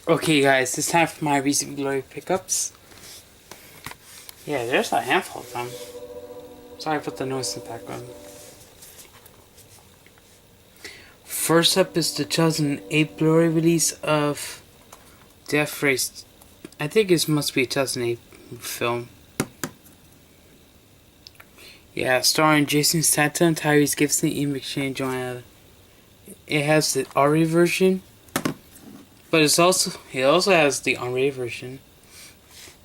Okay guys, it's time for my recent Blu-ray pickups. Yeah, there's a handful of them. Sorry for the noise in the background. First up is the 2008 Blu-ray release of Death Race. I think it must be a 2008 film. Yeah, starring Jason Statham, Tyrese Gibson, Ian McShane, Joanna. It has the R version, but it also has the unrated version.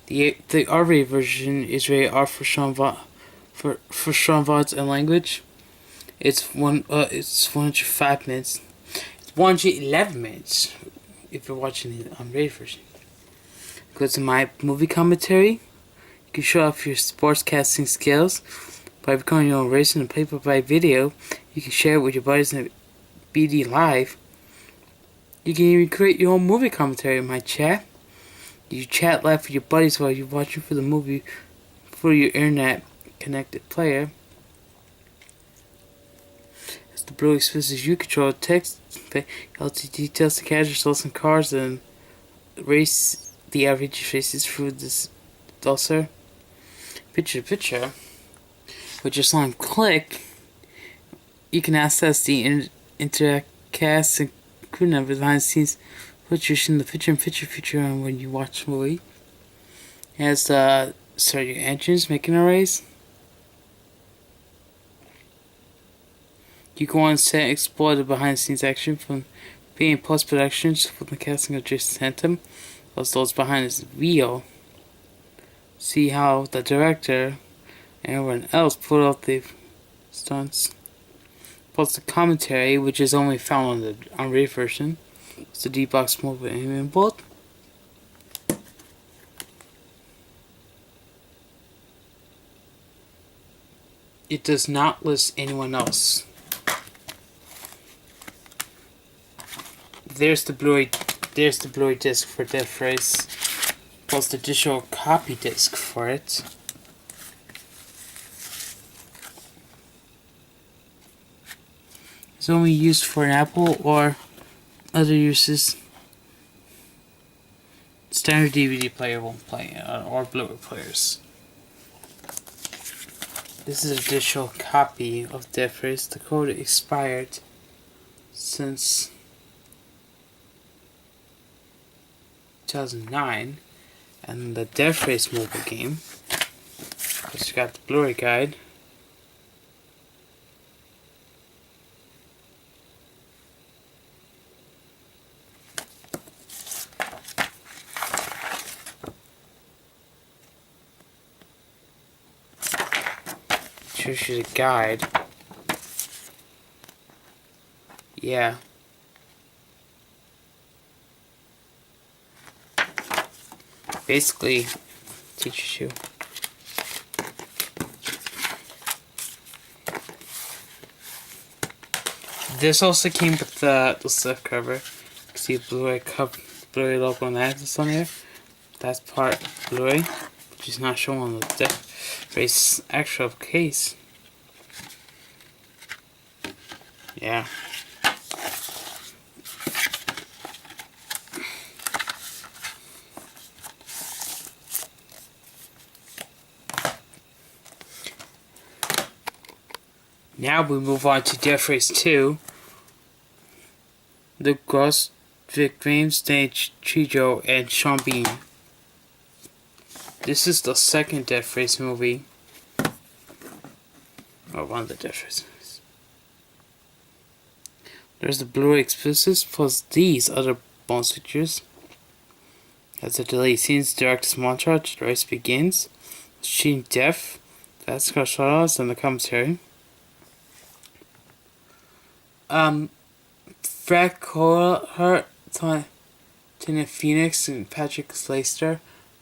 The R version is rated R for strong violence and language. It's 105 minutes. It's 111 minutes if you're watching the unrated version. Go to my movie commentary. You can show off your sportscasting skills by recording your own race in a play-by-play video. You can share it with your buddies in a BD Live. You can even create your own movie commentary in my chat. You chat live with your buddies while you're watching for the movie through your internet connected player. As the Blu-ray exclusives, you control text, LT details, the casual results and cars, and race the average races through this dulcer. Picture to picture. With just one click, you can access the interact cast and crew numbers behind the scenes footage in the picture-in-picture feature on when you watch the movie. It has start your engines, making arrays. You go on set and explore the behind-the-scenes action from being post-productions from the casting of Jason Statham, plus those behind his wheel. See how the director and everyone else put out the stunts. Plus the commentary, which is only found on the unrated version. It's the D-Box mobile aiming bolt. It does not list anyone else. There's the Blu-ray disc for Death Race, plus the digital copy disc for it. It's only used for an Apple or other uses. Standard DVD player won't play or Blu-ray players. This is a digital copy of Death Race. The code expired since 2009, and the Death Race mobile game. Just got the Blu-ray guide. Shows you the guide. Yeah. Basically, teaches you. This also came with the slip cover. You can see Blu-ray Blu-ray logo on that. This on here. That's part Blu-ray, which is not shown on the Death Race actual case. Yeah. Now we move on to Death Race 2. The Gross, Vic James, Stage, Chijo, and Sean Bean. This is the second Death Race movie. Or one of the Death Race movies. There's the Blu-ray exclusives plus these other bonus features. As the delayed scenes, director's montage, the race begins. Cheating Death, fast car shoutouts, and the commentary. Fred Colehart, Tina Phoenix, and Patrick Slater,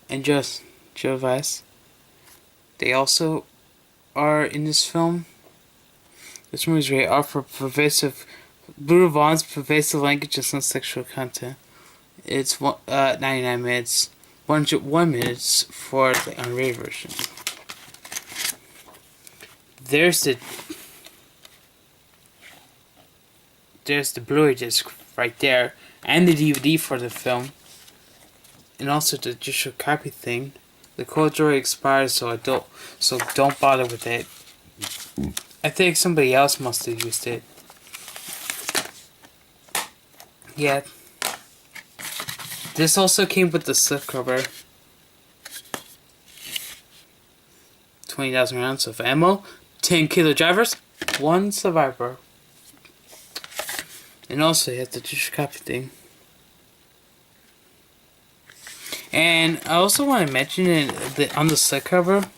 and just Joe Vice. They also are in this film. This movie is rated R for brutal violence, pervasive language, and some sexual content. It's 99 minutes, 101 minutes for the unrated version. There's the Blu-ray disc right there, and the DVD for the film. and also the digital copy thing. The code already expired, so don't bother with it. I think somebody else must have used it. Yeah. This also came with the slipcover. 20,000 rounds of ammo, 10 kilo drivers, 1 survivor. And also you have the digital copy thing. And I also want to mention on the slipcover,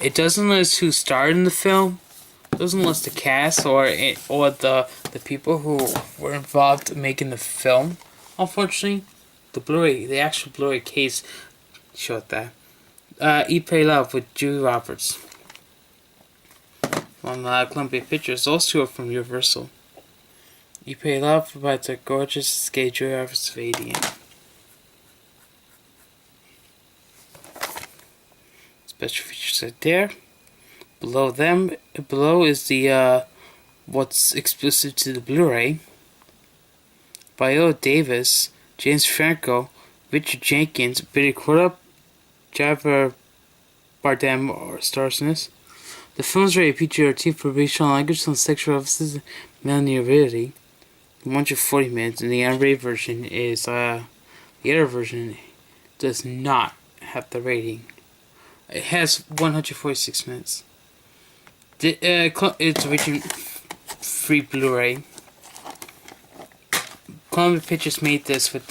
it doesn't list who starred in the film. It doesn't list the cast or the people who were involved in making the film. Unfortunately, the actual Blu-ray case showed that. Eat, Pray, Love with Julie Roberts on Columbia Pictures. Those two are from Universal. Eat, Pray, Love provides a gorgeous gay Julie Roberts fading. Special features right there. Below is the what's exclusive to the Blu-ray. Viola Davis, James Franco, Richard Jenkins, Billy Crudup, Javier Bardem stars in this. The film's rated PG-13 for racial language and sexual offenses and malnourisity. 140 minutes, and the unrated version is the other version does not have the rating. It has 146 minutes. It's reaching free Blu-ray. Columbia Pictures made this with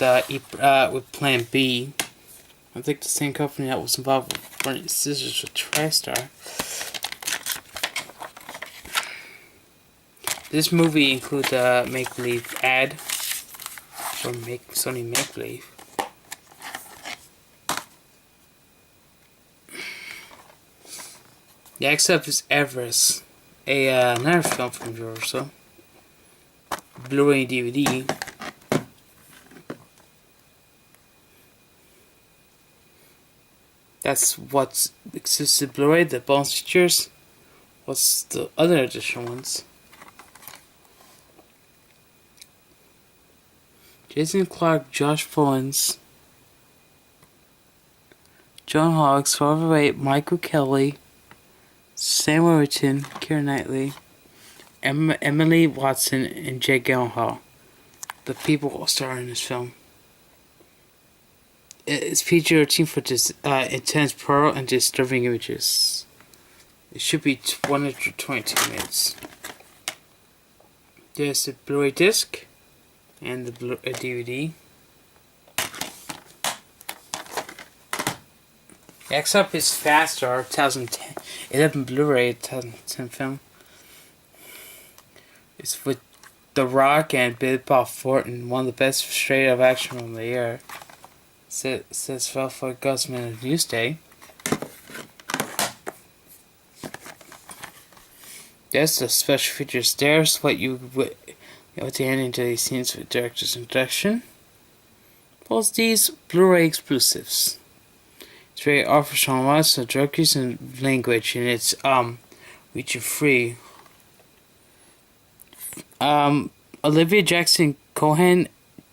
Plan B. I think the same company that was involved with Burning Scissors with TriStar. This movie includes a Make-Believe ad for Sony Make-Believe. Next up is Everest, another film from Universal. Blu-ray and DVD. That's what's exclusive Blu-ray, the bonus features. What's the other additional ones? Jason Clarke, Josh Follins, Joan Hawkes, Robert Wright, Michael Kelly, Sam Worthington, Keira Knightley, Emily Watson, and Jake Gyllenhaal. The people will star in this film. It's PG-13 for this intense, plural, and disturbing images. It should be 122 minutes. There's the Blu-ray disc and the DVD. Next up is Faster, 2011 Blu-ray, 2010 film. It's with The Rock and Billy Bob Thornton, one of the best straight-up action from the year. Says fell for Guzman and Newsday. There's the special features. There's what you would the ending to these scenes with director's introduction. Plus these Blu-ray exclusives. It's very offers on lots of drug use and language, and it's reaching free. Olivia Jackson Cohen,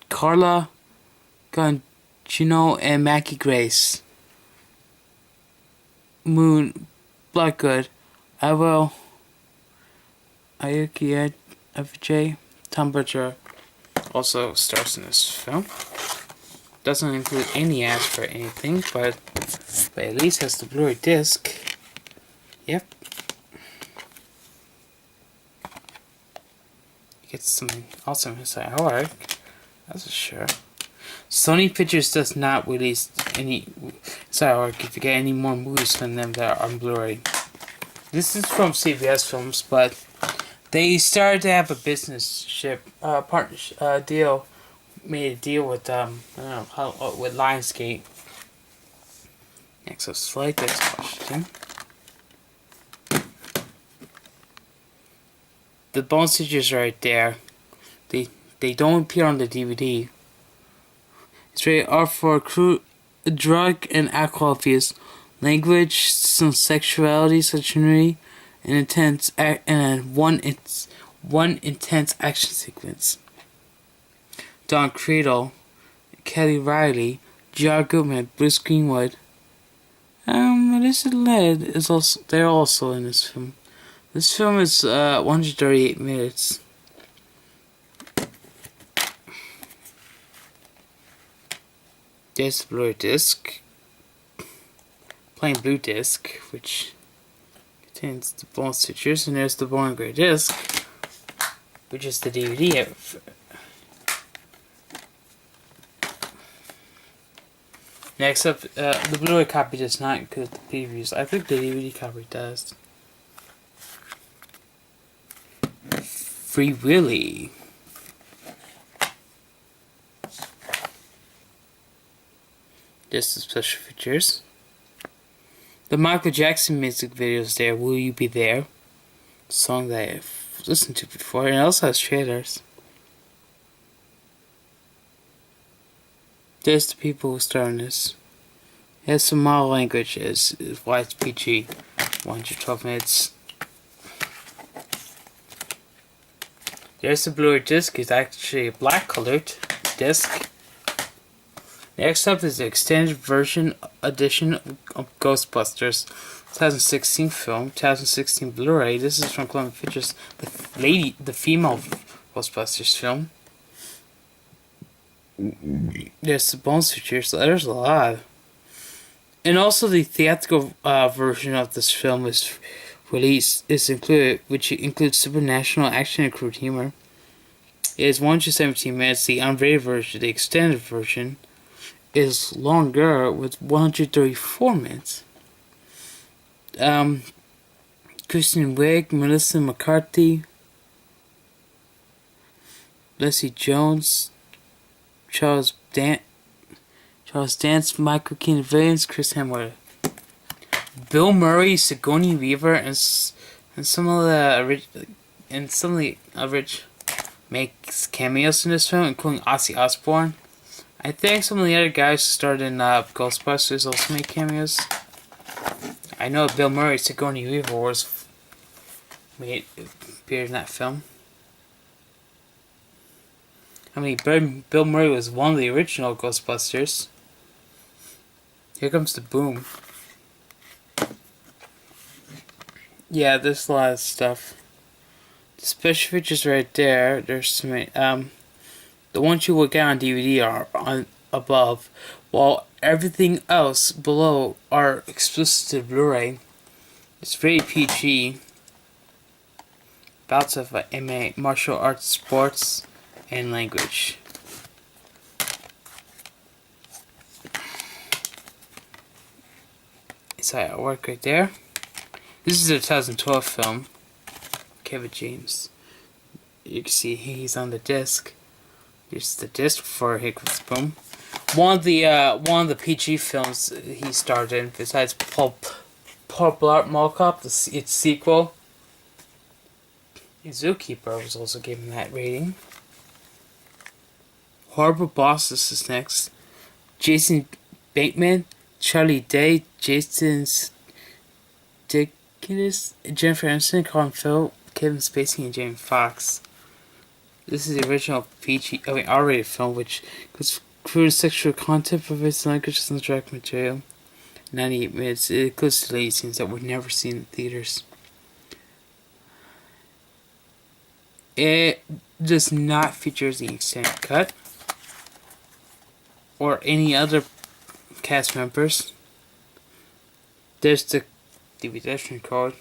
Carla Gugino, and Mackie Grace. Moon, Blackwood, Ayuki FJ, Tom Butcher also stars in this film. Doesn't include any ads for anything, but at least has the Blu-ray disc. Yep. Gets some awesome inside art. That's for sure. Sony Pictures does not release any inside art if you get any more movies from them that are on Blu-ray. This is from CBS Films, but they started to have a partnership deal. Made a deal with with Lionsgate. Next, a slight text question. The bonus features are right there. They don't appear on the DVD. It's rated R for drug and alcohol abuse, language, some sexuality, sexuality, and one intense action sequence. Don Cheadle, Kelly Riley, J.R. Goodman, Bruce Greenwood. Melissa Led is also. They're also in this film. This film is 138 minutes. There's the Blu-ray disc, plain blue disc, which contains the bonus features, and there's the Born Gray disc, which is the DVD. Next up, the Blu-ray copy does not include the previews. I think the DVD copy does. Free Willy. Just the special features. The Michael Jackson music video is there. Will You Be There? A song that I've listened to before, and it also has trailers. There's the people who star in this. It has some mild language, is why it's PG. 112 minutes. There's the Blu-ray disc. It's actually a black colored disc. Next up is the extended edition of Ghostbusters 2016 film, 2016 Blu-ray. This is from Columbia Pictures, the female Ghostbusters film. There's the bonus features, so there's a lot. And also the theatrical version of this film is released, is included, which includes supernatural action and crude humor. It is 117 minutes. The unrated version, the extended version, is longer with 134 minutes. Kristen Wiig, Melissa McCarthy, Leslie Jones, Charles Dance, Michael Keaton Williams, Chris Hemsworth, Bill Murray, Sigourney Weaver, and some of the rich makes cameos in this film, including Ozzy Osbourne. I think some of the other guys who starred in Ghostbusters also make cameos. I know Bill Murray, Sigourney Weaver appeared in that film. I mean, Bill Murray was one of the original Ghostbusters. Here comes the boom. Yeah, there's a lot of stuff. The special features right there. There's so many. The ones you will get on DVD are on above, while everything else below are exclusive to Blu-ray. It's very PG. Bouts of MA, martial arts, sports, and language. It's artwork right there. This is a 2012 film. Kevin James. You can see he's on the disc. Here's the disc for Hickman's Boom. One of the PG films he starred in, besides Paul Blart Mall Cop, its sequel. Zookeeper was also given that rating. Horrible Bosses is next. Jason Bateman, Charlie Day, Jason Sudeikis, Jennifer Aniston, Colin Farrell, Kevin Spacey, and Jamie Foxx. This is the original R-rated film, which includes crude sexual content, provides language and direct material. 98 minutes. It includes deleted scenes that were never seen in theaters. It does not feature the extended cut or any other cast members. There's the DVD code.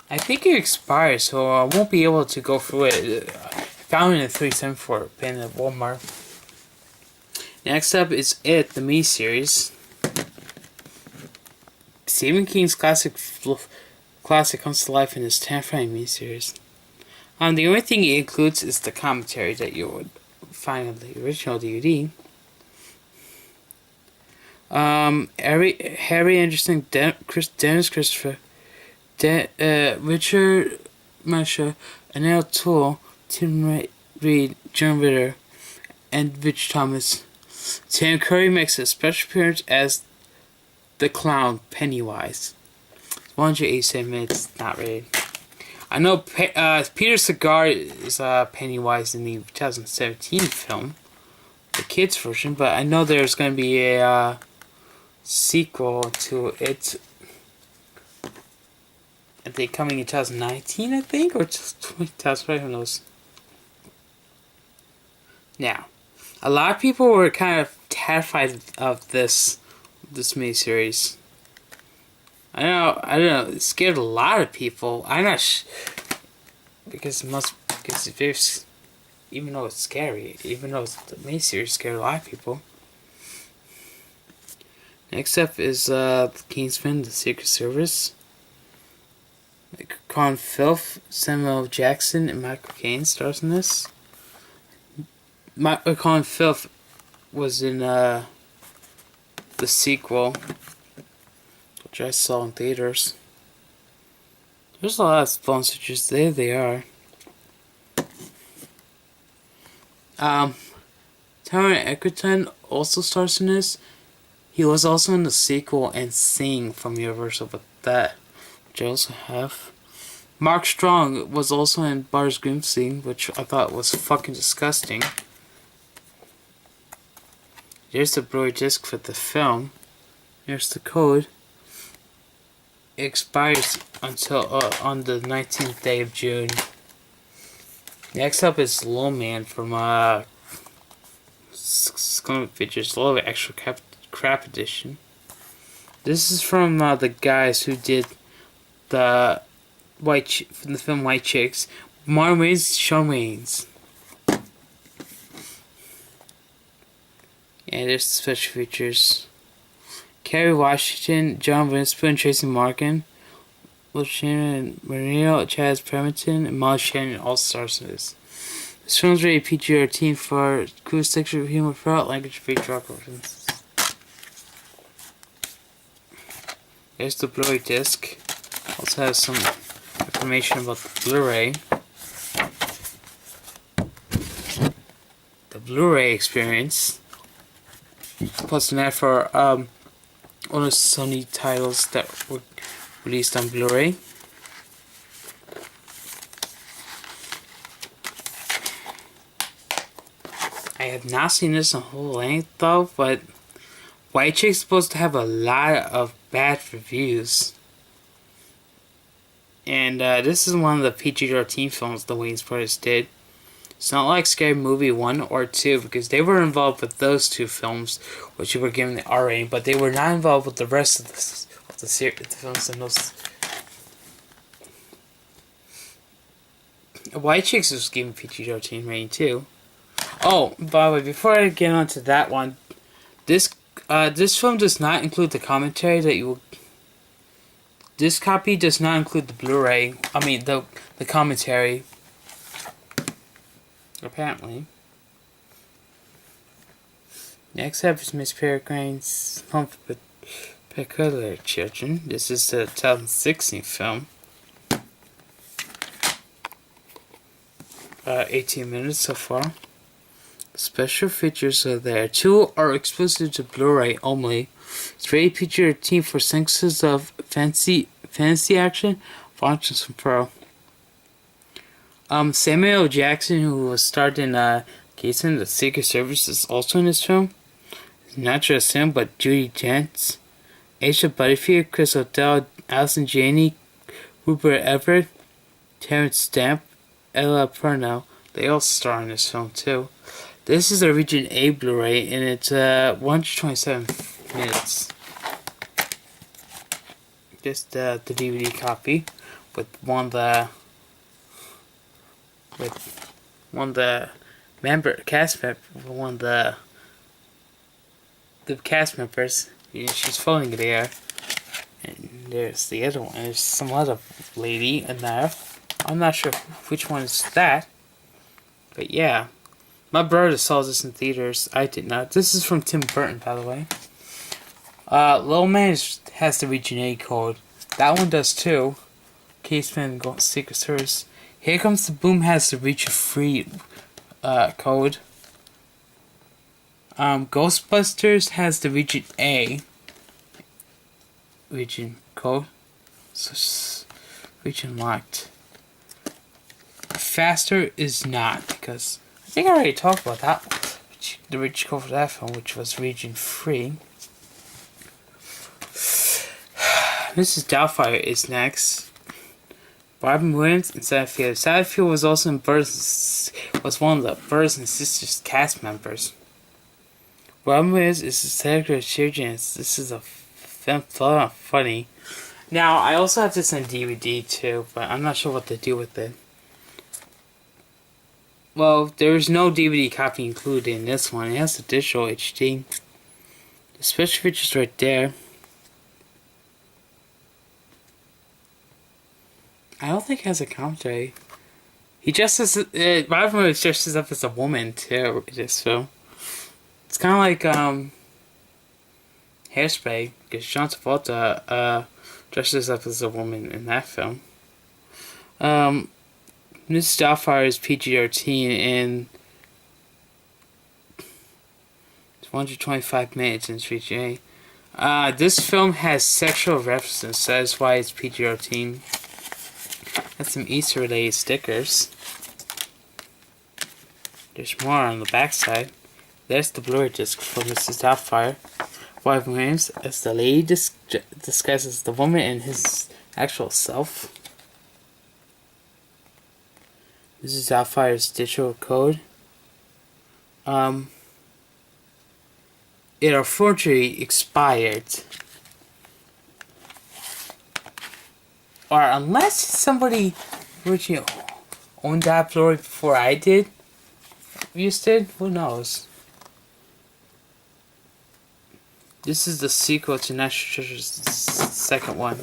I think it expires, so I won't be able to go through it. Found it in a 374 bin at Walmart. Next up is It, the miniseries. Stephen King's classic comes to life in his terrifying miniseries. The only thing it includes is the commentary that you would find on the original DVD. Harry Anderson, Dennis Christopher, Richard Masha, Annette Toole, Tim Reed, John Ritter, and Rich Thomas. Tim Curry makes a special appearance as the clown Pennywise. 187 minutes, not rated. I know Peter Sagar is Pennywise in the 2017 film, the kids version, but I know there's going to be a sequel to it. I think coming in 2019, I think, or 2020, who knows. Now, a lot of people were kind of terrified of this miniseries. I don't know, it scared a lot of people. I'm not because it's even though it's scary, even though the miniseries scared a lot of people. Next up is the Kingsman, The Secret Service. Colin Firth, Samuel L. Jackson, and Michael Caine stars in this. Colin Firth was in the sequel, which I saw in theaters. There's a lot of sponsorships. There they are. Taron Egerton also stars in this. He was also in the sequel and Sing from Universal, but that, which I also have. Mark Strong was also in Bars Grimsby, which I thought was fucking disgusting. Here's the Blu-ray disc for the film. Here's the code. It expires until on the 19th day of June. Next up is Low Man from Scarlet Pictures, Low Extra Crap Edition. This is from the guys who did the from the film White Chicks. Marlon Wayans, Shawn Wayans. And there's the special features. Kerry Washington, John Winspoon, Tracy Morgan, Will Shannon, Mario, Chaz Pemberton, and Molly Shannon all stars in this. This film's rated PG-13 for crude sexual humor throughout language-free drug references. There's the Blu-ray disc. Also has some information about the Blu-ray. The Blu-ray experience. Plus an ad for one of the Sony titles that were released on Blu-ray. I have not seen this in whole length though, but White Chick's supposed to have a lot of bad reviews. And this is one of the PG-13 films the Wayans brothers did. It's not like Scary Movie 1 or 2 because they were involved with those two films, which were given the R rating, but they were not involved with the rest of the films in those. White Chicks was given PG-13 rating too. Oh, by the way, before I get on to that one, this film does not include the commentary that you will. This copy does not include the Blu-ray. I mean the commentary. Apparently. Next up is Miss Peregrine's Home for Peculiar Children. This is the 2016 film. 18 minutes so far. Special features are there. 2 are exclusive to Blu-ray only. It's rated PG-13 for senses of fantasy action, functions from Pro. Samuel L. Jackson, who was starred in Kingsman, The Secret Service, is also in this film. Not just him, but Judi Dench, Aisha Butterfield, Chris O'Dell, Allison Janney, Rupert Everett, Terrence Stamp, Ella Purnell. They all star in this film too. This is a Region A Blu-ray, and it's 127 minutes. Just the DVD copy with one of the cast members. She's folding it there, and there's the other one. There's some other lady in there. I'm not sure which one is that, but yeah, my brother saw this in theaters. I did not. This is from Tim Burton, by the way. Little Man has the Region A code. That one does too. Caseman Secret Service. Here Comes the Boom has the Region 3 code. Ghostbusters has the Region A code. So region locked. Faster is not, because I think I already talked about that one. the region code for that film, which was Region 3. Mrs. Doubtfire is next. Robin Williams and Satterfield. Satterfield was also in was one of the Brothers and Sisters cast members. Robin Williams is the secretary of children. This is a film funny. Now, I also have this on DVD too, but I'm not sure what to do with it. Well, there is no DVD copy included in this one. It has the digital HD. The special features right there. I don't think it has a commentary. He dresses. Robin Williams dresses up as a woman too in this film. It's kind of like Hairspray, because John Travolta dresses up as a woman in that film. Mrs. Doubtfire is PG-13 and it's 125 minutes in 3J. This film has sexual references, so that's why it's PG-13. That's some Easter-related stickers. There's more on the backside. There's the Blu-ray disc for Mrs. Doubtfire. Robin Williams as the lady disguises the woman and his actual self. Mrs. Doubtfire's digital code. It unfortunately expired. Or unless somebody originally owned that Blu-ray before I did, used it, who knows? This is the sequel to National Treasure's second one,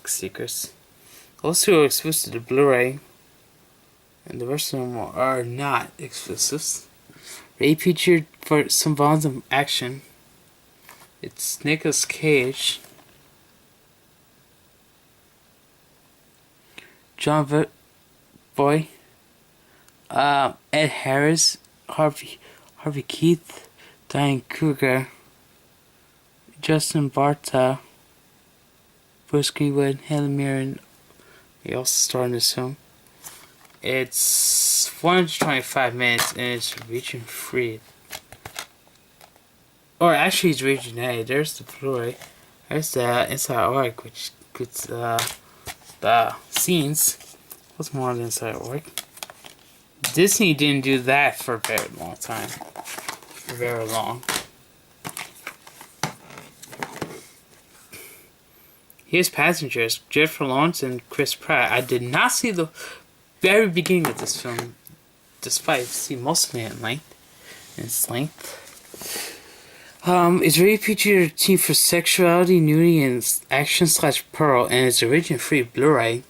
Secrets. Those two are exclusive to Blu-ray, and the rest of them are not exclusives. They featured for some violence and action. It's Nicolas Cage, John Boy, Ed Harris, Harvey Keith, Diane Kruger, Justin Barta, Bruce Greenwood, Helen Mirren. They also star in this film. It's 125 minutes and it's region 3. Or actually it's region A. There's the Blu-ray. There's the inside arc, which puts the scenes. What's more on the inside arc? Disney didn't do that for a very long time. Very long. Here's Passengers, Jennifer Lawrence and Chris Pratt. I did not see the very beginning of this film, despite seeing most of it in its length. It's really PG-13 for sexuality, nudity, and action / pearl, and it's a region-free Blu-ray.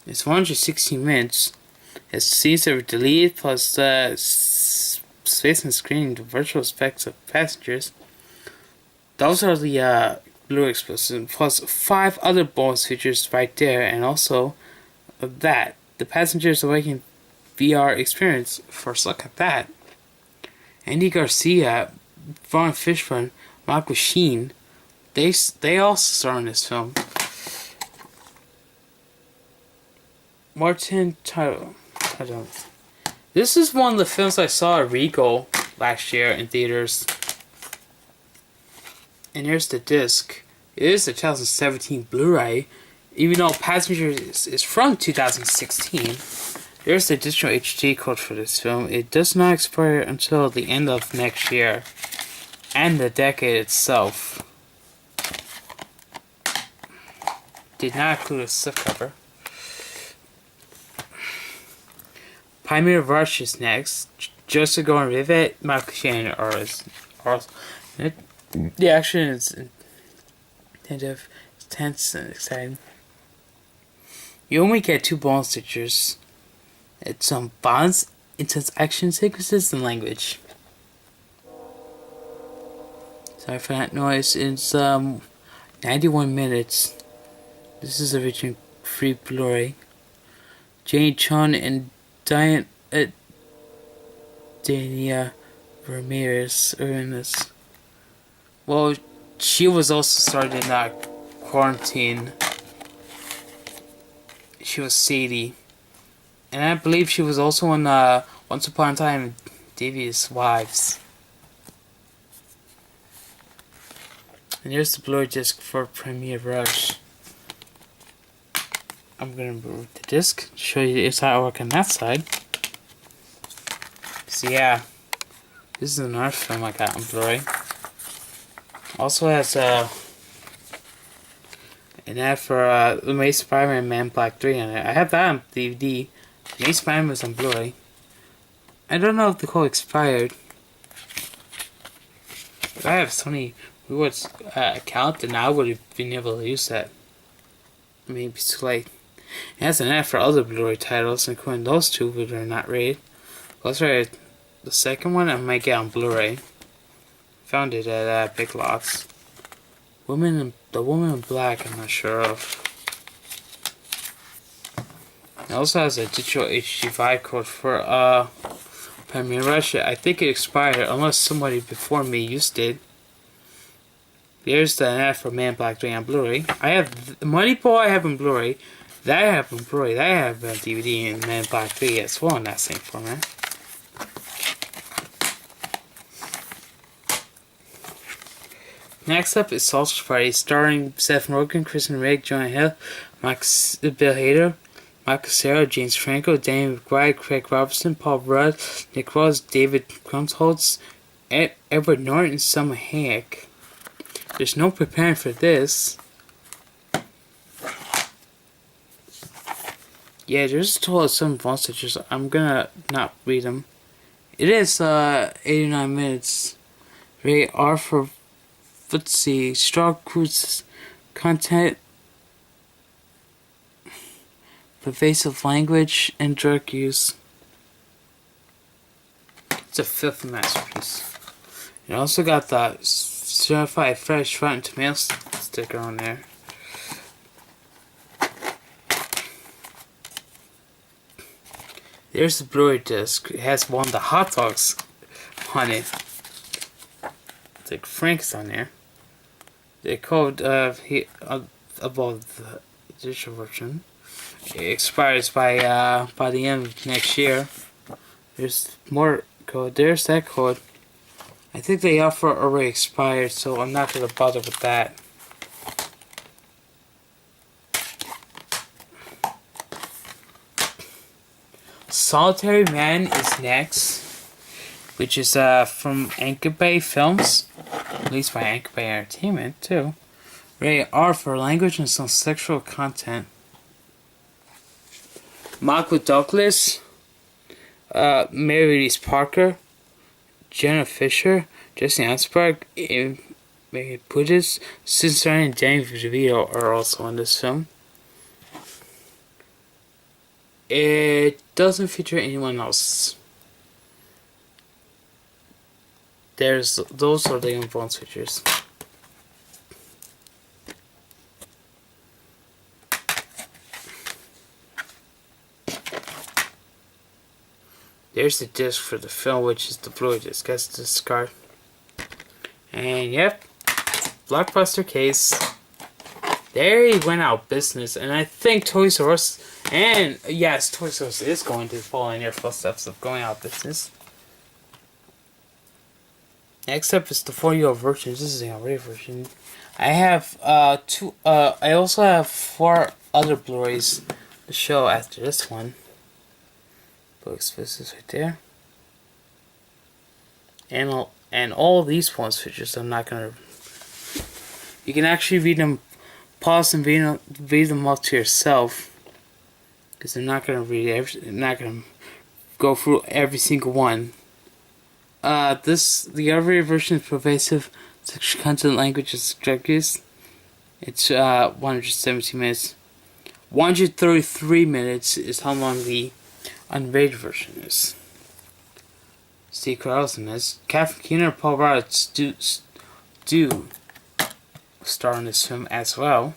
It's 116 minutes. It's scenes that were deleted, plus space and screen, the virtual effects of Passengers. Those are the Blu-ray exclusives, plus 5 other bonus features right there, and also that. The Passengers Awakening VR experience, first look at that. Andy Garcia, Vaughn Fishburne, Michael Sheen, they also star in this film. Martin Tyler. This is one of the films I saw at Regal last year in theaters. And here's the disc. It is a 2017 Blu-ray, even though Passengers is from 2016. There's the digital HD code for this film. It does not expire until the end of next year, and the decade itself. Did not include a slipcover. Pioneer Rush is next. Joseph Gordon-Levitt, Michael Shannon are the action is intense and exciting. You only get 2 bonus features. It's some bonds, intense action sequences, and language. Sorry for that noise. It's 91 minutes. This is a region free Blu-ray. Jane Chun and Dania Ramirez are in this. Well, she was also started in that Quarantine. She was Sadie. And I believe she was also in Once Upon a Time in Devious Wives. And here's the Blu-ray disc for Premiere Rush. I'm gonna move the disc, show you the artwork on that side. So yeah, this is another film I got on Blu-ray. Also has an ad for The Amazing Spider-Man Man Black 3 on it. I have that on DVD. Amazing Spider-Man was on Blu-ray. I don't know if the code expired. If I have Sony Rewards account, then I would have been able to use that. Maybe it's too late. It has an ad for other Blu-ray titles, including those two, but they're not rated. Let's try the second one. I might get on Blu-ray. Found it at Big Lots. The Woman in Black, I'm not sure of. It also has a digital HD5 code for Premiere Rush. I think it expired unless somebody before me used it. Here's the ad for Man Black 3 on Blu-ray. I have Moneyball. I have on Blu-ray. That I have on Blu-ray. That I have on DVD, and Man Black 3 as well in that same format. Next up is Sausage Party, starring Seth Rogen, Kristen Wiig, Jonah Hill, Bill Hader, Michael Cera, James Franco, Danny McBride, Craig Robinson, Paul Rudd, Nick Rose, David Krumholtz, Edward Norton, and Selma Hayek. There's no preparing for this. Yeah, there's a total of 7 phone stitches. I'm gonna not read them. It is 89 minutes. Rated R for footsie, strong cruise content, pervasive language, and drug use. It's a filthy masterpiece. It also got the certified fresh Rotten Tomatoes sticker on there. There's the Blu-ray disc. It has one of the hot dogs on it. It's like Frank's on there. The code about the digital version. It expires by the end of next year. There's more code. There's that code. I think the offer already expired, so I'm not gonna bother with that. Solitary Man is next, which is from Anchor Bay Films, released by Anchor Bay Entertainment too. Rated R for language and some sexual content. Michael Douglas, Mary Louise Parker, Jenna Fisher, Jesse Eisenberg, Megan Putis, Cincinnati, and Danny DeVito are also in this film. It doesn't feature anyone else. Those are the influence features. There's the disc for the film, which is the Blu-ray disc. That's the discard. And yep, Blockbuster case. They went out of business, and I think Toys R Us, and yes, Toys R Us is going to follow in their footsteps of going out of business. Next up is the 4-year-old version. This is the already version. I have two. I also have 4 other Blu-rays to show after this one. Books, this is right there. And all these ones features. I'm not gonna. You can actually read them. Pause and read them up to yourself, because I'm not gonna not gonna go through every single one. The other version is pervasive sexual content, language, and drug use. It's 117 minutes. 133 minutes is how long the unrated version is. Steve Carell's in this. Catherine Keener and Paul Rudd do star in this film as well.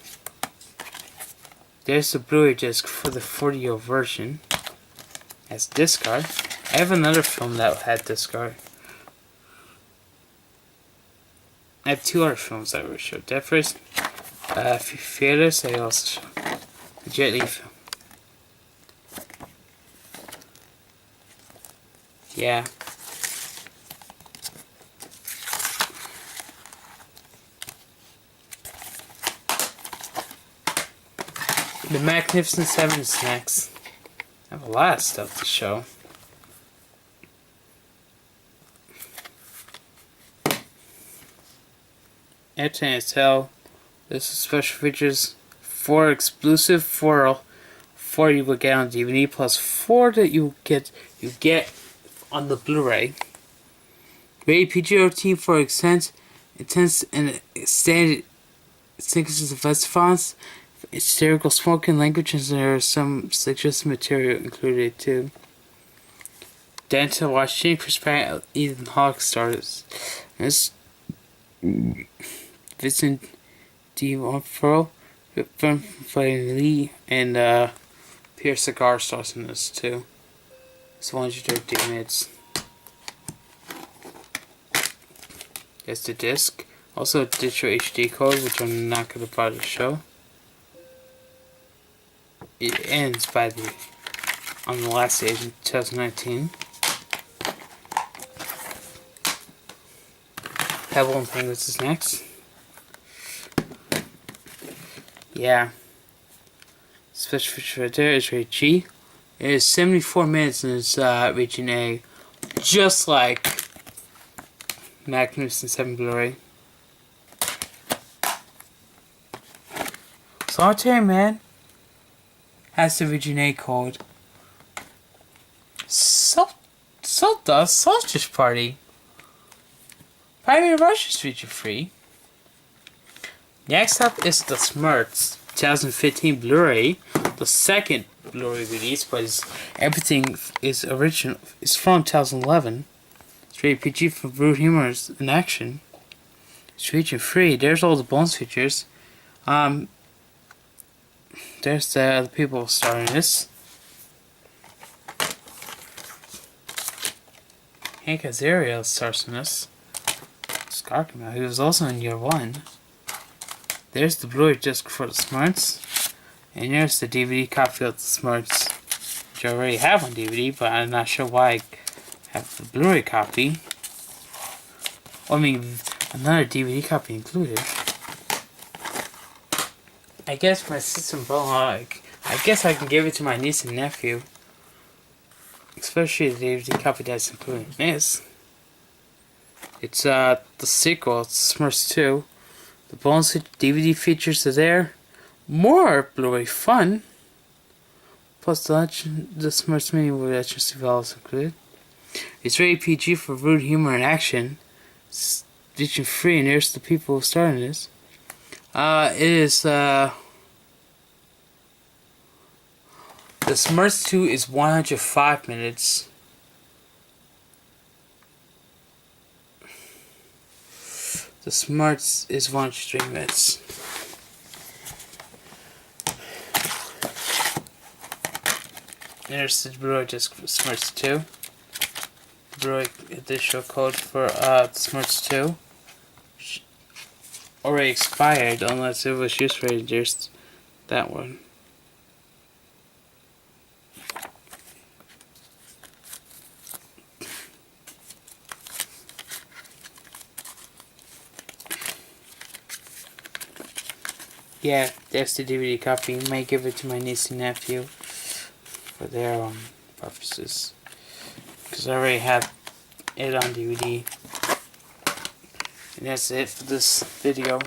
There's the Blu-ray disc for the 40-year-old version as discard. I have another film that had discard. I have 2 other films that were showed. That first, Fearless, I also showed. The Jet Li film. Yeah. The Magnificent Seven is next. I have a lot of stuff to show. Entertainment Tell. This is special features. 4 exclusive, 4 you will get on DVD, plus 4 that you get on the Blu-ray. Rated PG-13 for intense and standard sequences of vestibons, hysterical smoking languages, and there is some suggestive material included too. Dental Washington, Chris Pratt, Ethan Hawke stars. This Vincent D'Onofrio, Lee, and Pierre Cigar stars in this too. It's 113 minutes. There's the disc. Also a digital HD code, which I'm not going to bother to show. It ends on the last day in 2019. Pebble and Penguins is next. Yeah. Special feature right there is rated G. It is 74 minutes and it's region A. Just like Magnificent 7 Blu-ray. Solitaire Man has the region A code. So does Sausage Party. Pioneer Rush is region free. Next up is the Smurfs 2015 Blu-ray, the second Blu-ray release, but everything is original. It's from 2011. It's rated PG for rude humor and action. It's region free. There's all the bonus features. There's the other people starring this. Hank Azaria stars in this. Scarcamel, he was also in Year 1. There's the Blu-ray disc for the Smurfs. And there's the DVD copy of the Smurfs, which I already have on DVD, but I'm not sure why I have the Blu-ray copy. Well, I mean, another DVD copy included. I guess my sister and brother-in-law, I guess I can give it to my niece and nephew. Especially the DVD copy that's included in this. It's the sequel, it's Smurfs 2. The bonus DVD features are there. More Blu-ray fun. Plus the Smurfs mini with Legends of Alice included. It's rated PG for rude humor and action. It's region free, and there's the people who started this. It is the Smurfs 2 is 105 minutes. The Smurfs is 103 minutes. There's the Blu-ray disc for Smurfs 2. The Blu-ray additional code for the Smurfs 2. Already expired unless it was used for just that one. Yeah, there's the DVD copy. I may give it to my niece and nephew for their purposes, because I already have it on DVD. And that's it for this video.